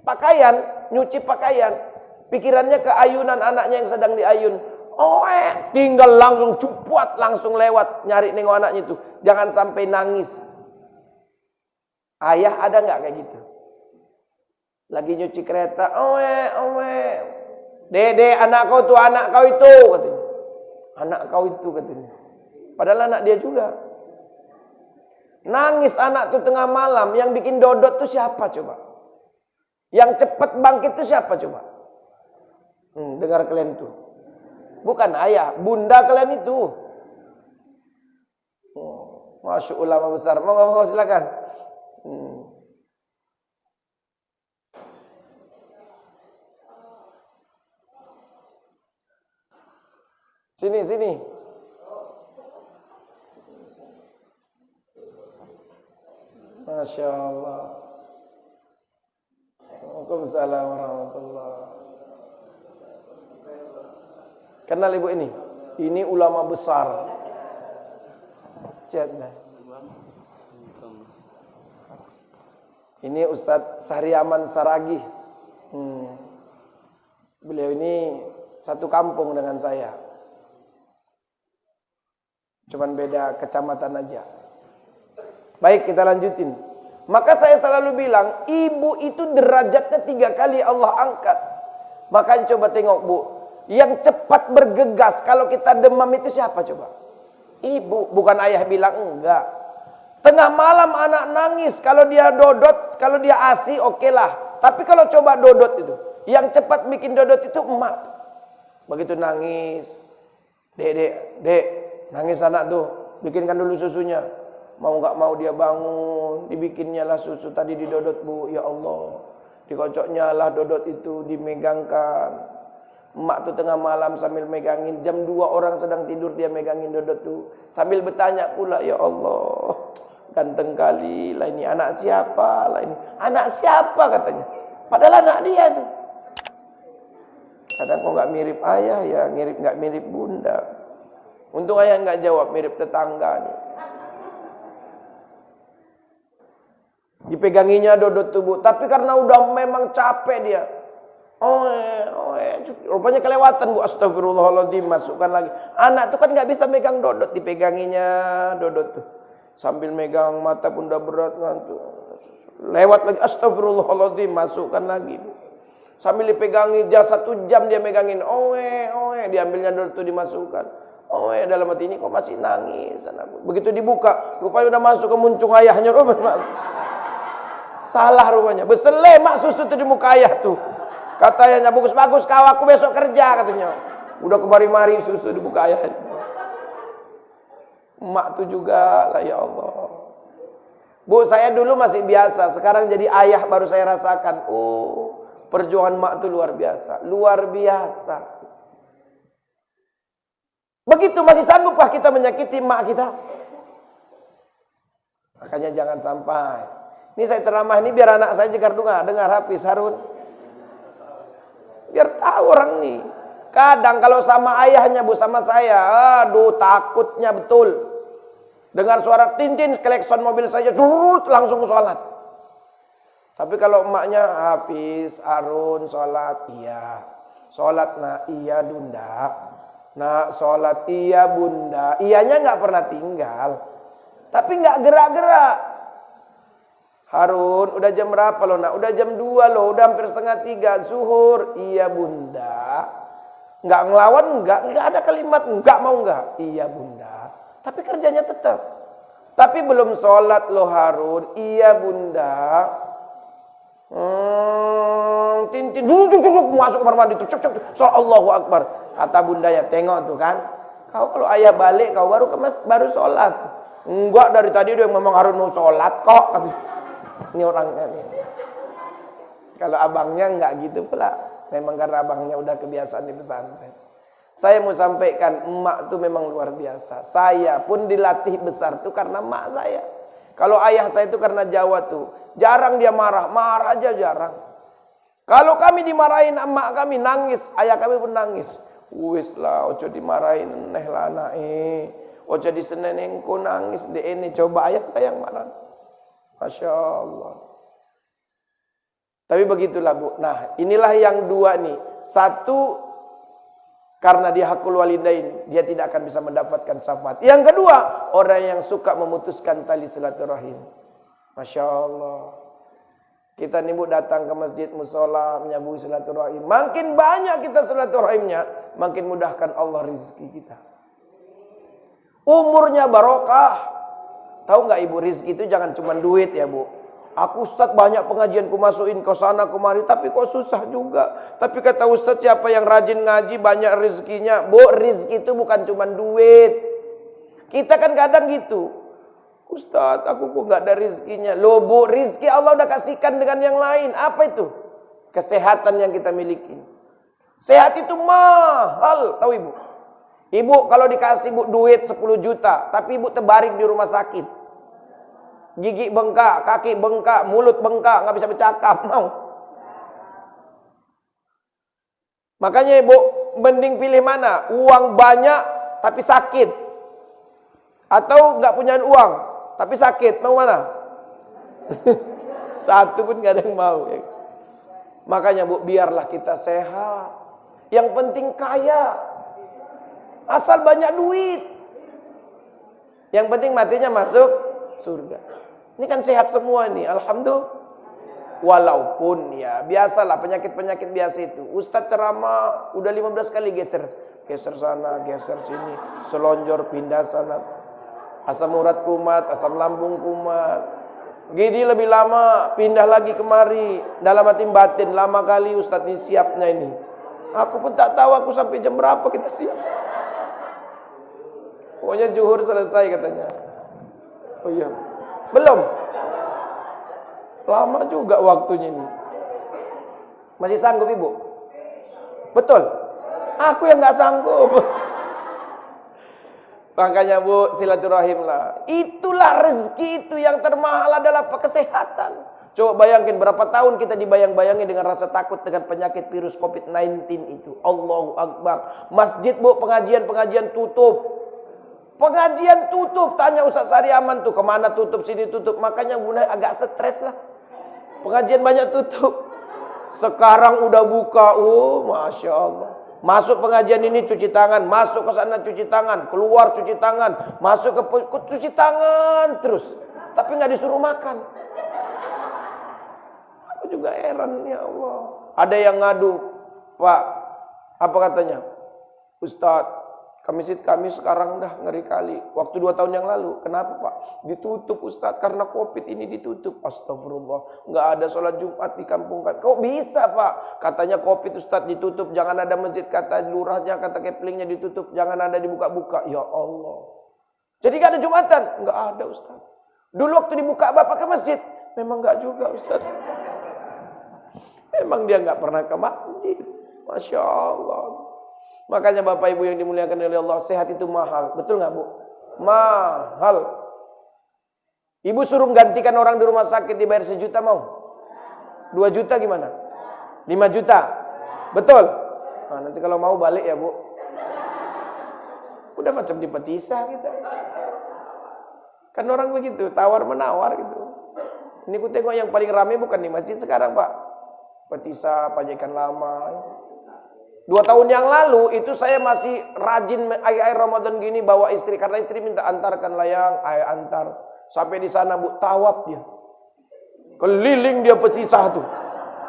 pakaian, pikirannya ke ayunan anaknya yang sedang diayun. Tinggal langsung cupuat, langsung lewat nyari nengok anaknya itu. Jangan sampai nangis. Ayah ada nggak kayak gitu? Lagi nyuci kereta, Dek, anak kau tuh anak kau itu, katanya. Anak kau itu, katanya. Padahal anak dia juga. Nangis anak tuh tengah malam, yang bikin dodot tuh siapa coba? Yang cepat bangkit tuh siapa coba? Dengar kalian tuh. Bukan ayah, bunda kalian itu. Masya ulama besar. Mau silakan. Sini. Masya Allah. Waalaikumsalam warahmatullahi. Kenal ibu ini? Ini ulama besar. Chatnya. Ini Ustadz Sahriaman Saragih. Beliau ini satu kampung dengan saya. Cuman beda kecamatan aja. Baik, kita lanjutin. Maka saya selalu bilang, ibu itu derajatnya 3 kali Allah angkat. Maka coba tengok bu, yang cepat bergegas kalau kita demam itu siapa coba? Ibu, bukan ayah bilang enggak. Tengah malam anak nangis, kalau dia dodot, kalau dia ASI oke lah. Tapi kalau coba dodot itu, yang cepat bikin dodot itu emak. Begitu nangis, dek, nangis anak tuh, bikinkan dulu susunya. Mau nggak mau dia bangun, dibikinnya lah susu tadi didodot bu, ya Allah. Dikocoknya lah dodot itu, dimegangkan. Emak tuh tengah malam sambil megangin, jam 2 orang sedang tidur dia megangin dodot tuh. Sambil bertanya pula, ya Allah, ganteng kali lah ini, anak siapa lah ini. Anak siapa katanya, padahal anak dia tuh. Kadang kok nggak mirip ayah ya, nggak mirip bunda. Untung ayah nggak jawab, mirip tetangganya. Dipeganginya dodot tubuh, tapi karena udah memang capek dia. Rupanya kelewatan bu, astagfirullahaladzim, masukkan lagi. Anak tuh kan nggak bisa megang dodot, dipeganginya dodot tuh. Sambil megang mata pun udah berat ngantuk. Lewat lagi, astagfirullahaladzim, masukkan lagi. Sambil dipegangi, 1 jam dia megangin, diambilnya dodot tuh dimasukkan. Dalam hati ini kok masih nangis anakku. Begitu dibuka, rupanya udah masuk ke muncung ayahnya. Salah rupanya, beselemak susu tuh di muka ayah tuh. Kata ayahnya, bagus-bagus kau, aku besok kerja katanya. Udah kemari-mari susu di muka ayah. Emak tuh juga lah, ya Allah. Bu, saya dulu masih biasa, sekarang jadi ayah baru saya rasakan. Perjuangan emak tuh luar biasa. Luar biasa. Begitu masih sanggupkah kita menyakiti emak kita? Makanya jangan sampai. Ini saya ceramah ini biar anak saya dengar Hafiz Harun. Biar tahu orang nih. Kadang kalau sama ayahnya bu sama saya, aduh takutnya betul. Dengar suara tintin klekson mobil saja, langsung sholat. Tapi kalau emaknya Hafiz Harun sholat, iya. Sholat nak, iya bunda. Nak sholat, iya bunda. Iyanya nggak pernah tinggal. Tapi nggak gerak-gerak. Harun, udah jam berapa loh nak? Udah jam 2 loh, udah hampir setengah 3 zuhur. Iya bunda. Nggak ngelawan, nggak ada kalimat nggak mau nggak. Iya bunda. Tapi kerjanya tetap. Tapi belum sholat loh Harun. Iya bunda. Tintin, masuk kamar mandi tuh, cuk, Allahu Akbar. Kata bundanya, tengok tuh kan. Kau kalau ayah balik, kau baru sholat. Enggak, dari tadi dia ngomong Harun mau sholat kok. Ini orangnya nih. Kalau abangnya enggak gitu pula. Memang karena abangnya udah kebiasaan di pesantren. Saya mau sampaikan, emak tuh memang luar biasa. Saya pun dilatih besar tuh karena emak saya. Kalau ayah saya itu karena Jawa tuh, jarang dia marah aja jarang. Kalau kami dimarahin emak kami nangis, ayah kami pun nangis. Wis lah, ojo dimarahin neh lah anake. Ojo disenenengku nangis di ini, coba ayah saya yang marah. Masya Allah. Tapi begitulah bu. Nah inilah yang dua nih. Satu, karena dia hakul walidain, dia tidak akan bisa mendapatkan syafaat. Yang kedua, orang yang suka memutuskan tali silaturahim. Masya Allah. Kita nih Bu datang ke masjid musola menyambung silaturahim. Makin banyak kita silaturahimnya, makin mudahkan Allah rezeki kita. Umurnya barokah. Tahu nggak Ibu, rezeki itu jangan cuma duit ya Bu. Aku Ustaz banyak pengajian ku masukin ke sana kemari, tapi kok susah juga. Tapi kata Ustaz siapa yang rajin ngaji banyak rezekinya. Bu, rezeki itu bukan cuma duit. Kita kan kadang gitu. Ustaz, aku kok nggak ada rezekinya. Loh Bu, rezeki Allah udah kasihkan dengan yang lain. Apa itu? Kesehatan yang kita miliki. Sehat itu mahal, tahu Ibu? Ibu kalau dikasih Bu duit 10 juta, tapi Ibu terbaring di rumah sakit. Gigi bengkak, kaki bengkak, mulut bengkak, nggak bisa bercakap, mau? Makanya Ibu mending pilih mana? Uang banyak tapi sakit, atau nggak punya uang tapi sakit, mau mana? Satu pun nggak ada yang mau. Makanya Bu, biarlah kita sehat. Yang penting kaya, asal banyak duit. Yang penting matinya masuk surga. Ini kan sehat semua nih, alhamdulillah. Walaupun ya biasalah penyakit-penyakit biasa itu. Ustadz ceramah udah 15 kali geser sana, geser sini, selonjor pindah sana. Asam urat kumat, asam lambung kumat. Gini lebih lama, pindah lagi kemari. Dalam hati batin, lama kali Ustadz ini siapnya ini. Aku pun tak tahu aku sampai jam berapa kita siap. Pokoknya zuhur selesai katanya. Oh iya, belum. Lama juga waktunya ini. Masih sanggup Ibu? Betul? Aku yang nggak sanggup. Makanya Bu, silaturahim lah. Itulah rezeki itu yang termahal adalah kesehatan. Coba bayangin berapa tahun kita dibayang-bayangin dengan rasa takut dengan penyakit virus COVID-19 itu. Allahu Akbar. Masjid Bu, pengajian tutup. Pengajian tutup. Tanya Ustaz Sari Aman tuh, kemana tutup, sini tutup. Makanya mulai agak stres lah. Pengajian banyak tutup. Sekarang udah buka. Oh, Masya Allah. Masuk pengajian ini cuci tangan, masuk ke sana cuci tangan, keluar cuci tangan, masuk ke cuci tangan terus. Tapi nggak disuruh makan. Aku juga heran ya Allah. Ada yang ngadu, Pak, apa katanya? Ustadz, kami sekarang udah ngeri kali. Waktu 2 tahun yang lalu, kenapa Pak? Ditutup Ustadz, karena Covid ini ditutup. Astagfirullah, nggak ada sholat Jumat di kampung kami. Kok bisa Pak? Katanya Covid Ustadz ditutup, jangan ada masjid, kata lurahnya, kata keplingnya ditutup, jangan ada dibuka-buka. Ya Allah. Jadi nggak ada Jumatan? Nggak ada Ustadz. Dulu waktu dibuka Bapak ke masjid, memang nggak juga Ustadz. Memang dia nggak pernah ke masjid. Masya Allah. Makanya Bapak Ibu yang dimuliakan oleh Allah, sehat itu mahal. Betul nggak Bu? Mahal. Ibu suruh gantikan orang di rumah sakit dibayar 1 juta mau? 2 juta gimana? 5 juta? Betul? Nah, nanti kalau mau balik ya Bu. Udah macam di petisah kita. Kan orang begitu, tawar menawar gitu. Ini ku tengok yang paling ramai bukan di masjid sekarang Pak. Petisah, pajakan lama. 2 tahun yang lalu itu saya masih rajin air Ramadan gini bawa istri. Karena istri minta antarkan layang, ayo antar. Sampai di sana Bu, tawaf dia. Keliling dia petisah tuh.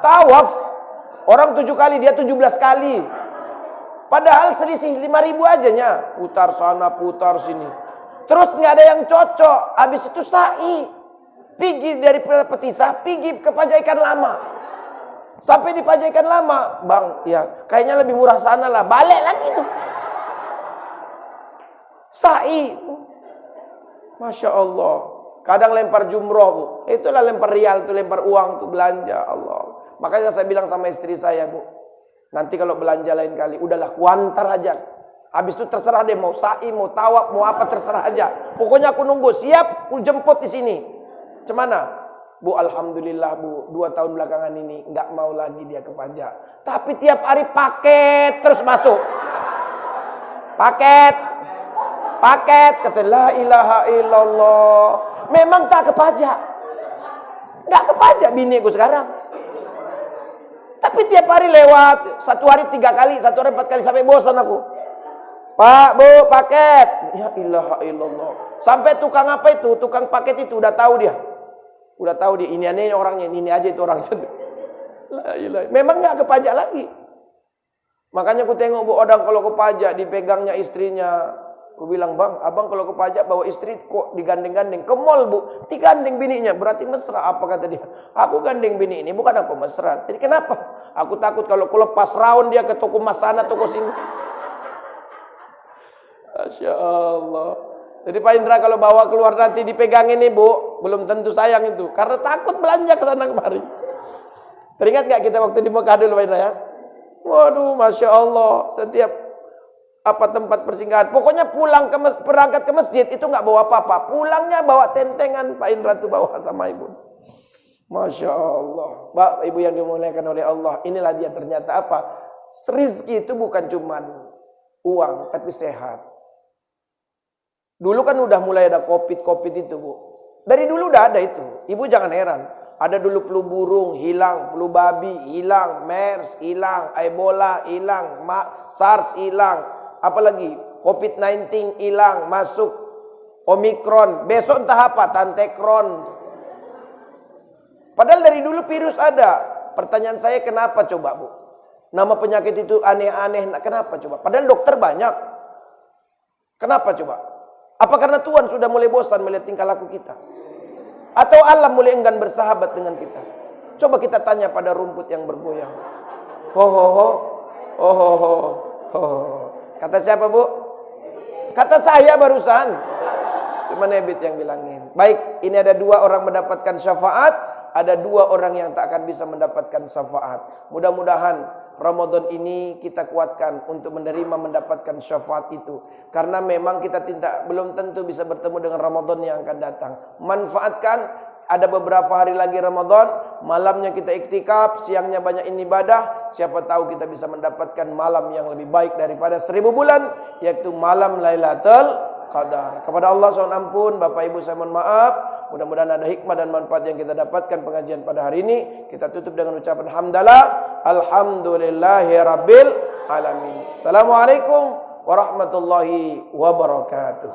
Tawaf. Orang 7 kali, dia 17 kali. Padahal selisih 5.000 aja nya. Putar sana, putar sini. Terus nggak ada yang cocok. Habis itu sa'i. Pergi dari petisah, pergi ke Pajaikan Lama. Sampai di Pajaikan Lama, Bang, ya kayaknya lebih murah sana lah. Balik lagi tuh. Sa'i. Masya Allah. Kadang lempar jumroh Bu. Itulah lempar rial tuh, lempar uang tuh, belanja. Allah. Makanya saya bilang sama istri saya Bu, nanti kalau belanja lain kali, udahlah kuantar aja. Habis itu terserah deh, mau sa'i, mau tawaf, mau apa terserah aja. Pokoknya aku nunggu, siap, aku jemput di sini. Cemana? Bu, alhamdulillah Bu, 2 tahun belakangan ini nggak mau lagi dia ke pajak. Tapi tiap hari paket terus masuk. Paket, kata la ilaha illallah. Memang tak ke pajak. Nggak ke pajak biniku sekarang. Tapi tiap hari lewat, 1 hari 3 kali, 1 hari 4 kali, sampai bosan aku. Pak, Bu, paket. Ya ilaha illallah. Sampai tukang apa itu, tukang paket itu udah tahu dia. Udah tahu ini orangnya, ini aja itu orangnya. La ilaha. Memang nggak kepajak lagi. Makanya aku tengok Bu Odang kalau kepajak dipegangnya istrinya. Aku bilang, bang, abang kalau kepajak bawa istri kok digandeng-gandeng. Ke mall Bu, digandeng bininya. Berarti mesra. Apa kata dia? Aku gandeng bini ini, bukan aku mesra. Jadi kenapa? Aku takut kalau aku lepas raun dia ke toko mas sana, toko sini. Masya Allah. Jadi Pak Indra kalau bawa keluar nanti dipegangin nih Bu, belum tentu sayang itu. Karena takut belanja ke sana kemari. Teringat gak kita waktu di Mekah dulu Pak Indra ya? Waduh, Masya Allah. Setiap tempat persinggahan. Pokoknya pulang berangkat ke masjid itu nggak bawa apa-apa. Pulangnya bawa tentengan. Pak Indra tuh bawa sama ibu. Masya Allah. Bapak Ibu yang dimuliakan oleh Allah. Inilah dia ternyata apa? Rizki itu bukan cuman uang, tapi sehat. Dulu kan udah mulai ada COVID itu Bu. Dari dulu udah ada itu. Ibu jangan heran. Ada dulu flu burung hilang, flu babi hilang, MERS hilang, Ebola hilang, SARS hilang, apalagi COVID-19 hilang, masuk Omikron, besok entah apa, Tantekron. Padahal dari dulu virus ada. Pertanyaan saya kenapa coba Bu? Nama penyakit itu aneh-aneh, kenapa coba? Padahal dokter banyak. Kenapa coba? Apa karena Tuhan sudah mulai bosan melihat tingkah laku kita? Atau alam mulai enggan bersahabat dengan kita? Coba kita tanya pada rumput yang bergoyang. Ho ho ho, ho ho ho, ho. Kata siapa Bu? Kata saya barusan. Cuma Nebit yang bilangin. Baik, ini ada 2 orang mendapatkan syafaat, ada 2 orang yang tak akan bisa mendapatkan syafaat. Mudah-mudahan Ramadan ini kita kuatkan untuk mendapatkan syafaat itu. Karena memang kita belum tentu bisa bertemu dengan Ramadan yang akan datang. Manfaatkan, ada beberapa hari lagi Ramadan, malamnya kita iktikaf, siangnya banyak ibadah. Siapa tahu kita bisa mendapatkan malam yang lebih baik daripada 1000 bulan, yaitu malam Lailatul Qadar. Kepada Allah mohon ampun, Bapak Ibu saya mohon maaf. Mudah-mudahan ada hikmah dan manfaat yang kita dapatkan pengajian pada hari ini. Kita tutup dengan ucapan hamdalah. Alhamdulillahi Rabbil Alamin. Assalamualaikum warahmatullahi wabarakatuh.